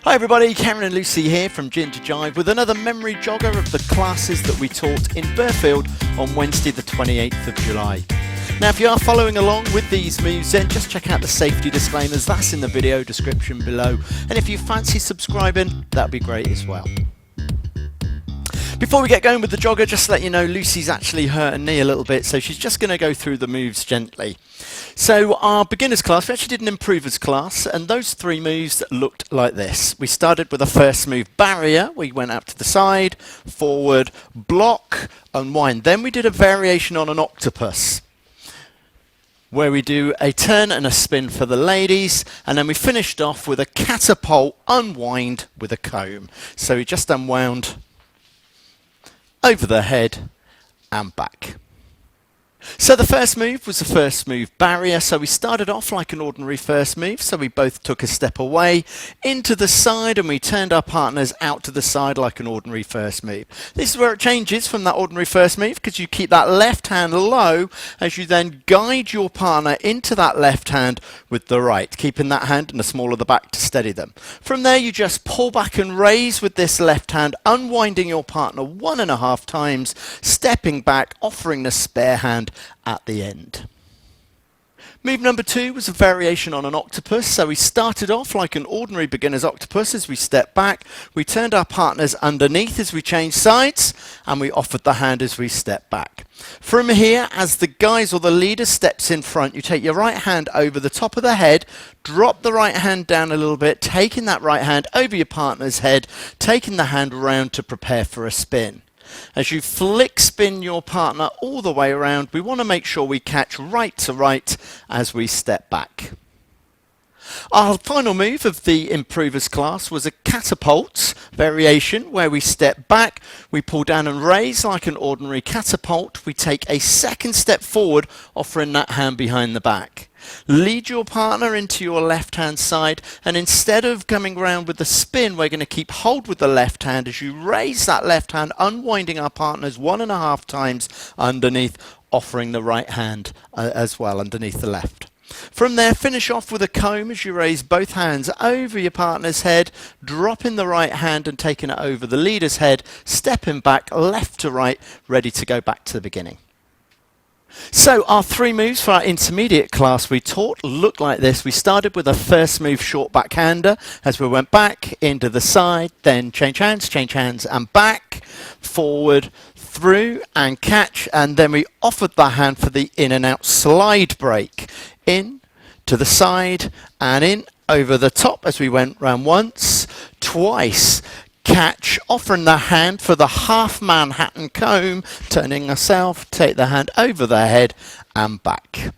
Hi everybody, Cameron and Lucy here from Gin to Jive with another memory jogger of the classes that we taught in Burfield on Wednesday the 28th of July. Now if you are following along with these moves then just check out the safety disclaimers, that's in the video description below, and if you fancy subscribing that'd be great as well. Before we get going with the jogger, just to let you know Lucy's actually hurt her knee a little bit, so she's just going to go through the moves gently. So our beginners class, we actually did an improvers class, and those three moves looked like this. We started with a first move barrier, we went up to the side, forward, block, unwind. Then we did a variation on an octopus, where we do a turn and a spin for the ladies, and then we finished off with a catapult unwind with a comb. So we just unwound over the head and back. So the first move was the first move barrier, so we started off like an ordinary first move, so we both took a step away into the side and we turned our partners out to the side like an ordinary first move. This is where it changes from that ordinary first move, because you keep that left hand low as you then guide your partner into that left hand with the right, keeping that hand in the small of the back to steady them. From there you just pull back and raise with this left hand, unwinding your partner 1.5 times, stepping back, offering the spare hand at the end. Move number 2 was a variation on an octopus. So we started off like an ordinary beginner's octopus. As we stepped back, we turned our partners underneath as we changed sides, and we offered the hand as we stepped back. From here, as the guys or the leader steps in front, you take your right hand over the top of the head, drop the right hand down a little bit, taking that right hand over your partner's head, taking the hand round to prepare for a spin. As you flick spin your partner all the way around, we want to make sure we catch right to right as we step back. Our final move of the improvers class was a catapult variation, where we step back, we pull down and raise like an ordinary catapult, we take a second step forward, offering that hand behind the back. Lead your partner into your left hand side, and instead of coming round with the spin, we're going to keep hold with the left hand as you raise that left hand, unwinding our partners 1.5 times underneath, offering the right hand as well underneath the left. From there, finish off with a comb as you raise both hands over your partner's head, dropping the right hand and taking it over the leader's head, stepping back left to right, ready to go back to the beginning. So our three moves for our intermediate class we taught looked like this. We started with a first move short backhander as we went back into the side, then change hands and back, forward, through and catch, and then we offered the hand for the in and out slide break. In, to the side and in, over the top as we went round once, twice. Catch, offering the hand for the half Manhattan comb, turning ourselves, take the hand over the head and back.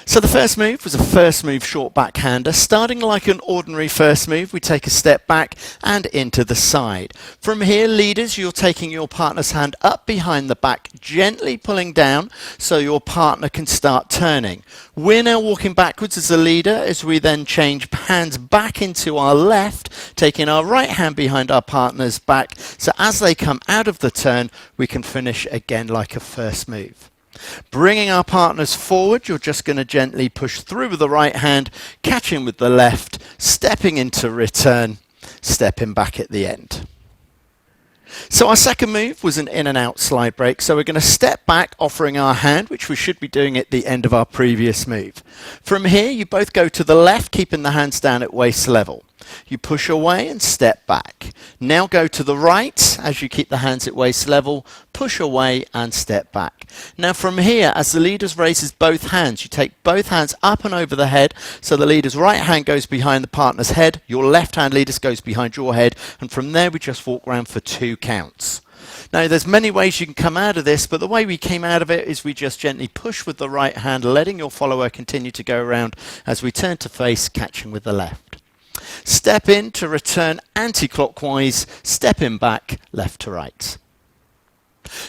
So the first move was a first move short backhander. Starting like an ordinary first move, we take a step back and into the side. From here, leaders, you're taking your partner's hand up behind the back, gently pulling down so your partner can start turning. We're now walking backwards as a leader as we then change hands back into our left, taking our right hand behind our partner's back. So as they come out of the turn, we can finish again like a first move. Bringing our partners forward, you're just going to gently push through with the right hand, catching with the left, stepping into return, stepping back at the end. So our second move was an in and out slide break. So we're going to step back, offering our hand, which we should be doing at the end of our previous move. From here, you both go to the left, keeping the hands down at waist level. You push away and step back. Now go to the right as you keep the hands at waist level, push away and step back. Now from here, as the leader raises both hands, you take both hands up and over the head, so the leader's right hand goes behind the partner's head, your left hand leader's goes behind your head, and from there we just walk around for 2 counts. Now there's many ways you can come out of this, but the way we came out of it is we just gently push with the right hand, letting your follower continue to go around as we turn to face, catching with the left. Step in to return anti-clockwise, stepping back left to right.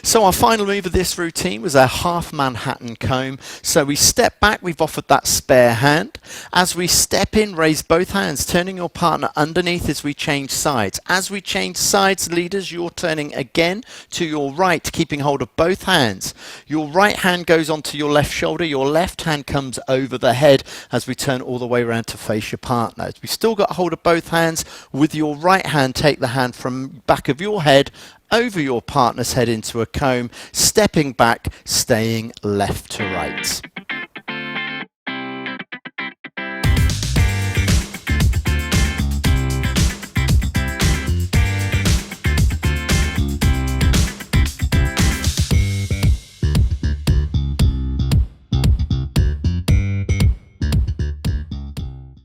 So our final move of this routine was our half Manhattan comb. So we step back, we've offered that spare hand, As we step in, raise both hands, turning your partner underneath as we change sides. As we change sides, leaders, you're turning again to your right, keeping hold of both hands. Your right hand goes onto your left shoulder, your left hand comes over the head as we turn all the way around to face your partner. We've still got hold of both hands. With your right hand, take the hand from back of your head over your partner's head into a comb, stepping back, staying left to right.